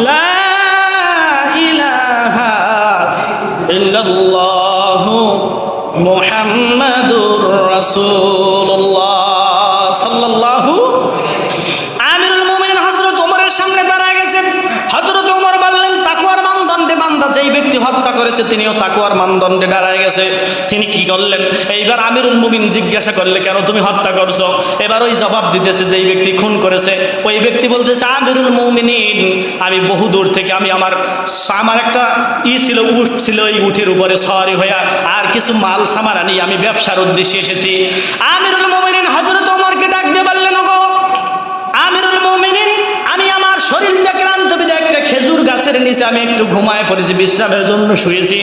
লা ইলাহা ইল্লাল্লাহু মুহাম্মাদুর রাসূলুল্লাহ সাল্লাল্লাহু। আমিরুল মুমিনিন হযরত ওমরের সামনে দাঁড়ায় গেছেন। হযরত ওমর বললেন, তাকওয়ার মানদণ্ডে বান্দা যেই ব্যক্তি হত্যা করেছে তিনিও তাকওয়ার মানদণ্ডে দাঁড়ায় গেছে। তিনি কি করলেন? এইবার আমিরুল মুমিন জিজ্ঞাসা করলে, কেন তুমি হত্যা করছো? এবার ওই জবাব দিতেছে, যেই ব্যক্তি খুন করেছে ওই ব্যক্তি বলতেছে, আমিরুল মুমিনিন, আমি বহু দূর থেকে আমার একটা ছিল, উট ছিল, এই উটের উপরে সওয়ারি হয়ে আর কিছু মাল সামানা নিয়ে আমি ব্যবসার উদ্দেশ্যে এসেছি। আমিরুল মুমিনিন হযরত ওমরকে ডাক দিয়ে বললেন, ওগো আমিরুল মুমিনিন, আমি আমার শরীরটা ক্লান্ত বিধায় একটা খেজুর গাছের নিচে আমি একটু ঘুমায় পড়েছি, বিশ্রামের জন্য শুয়েছি।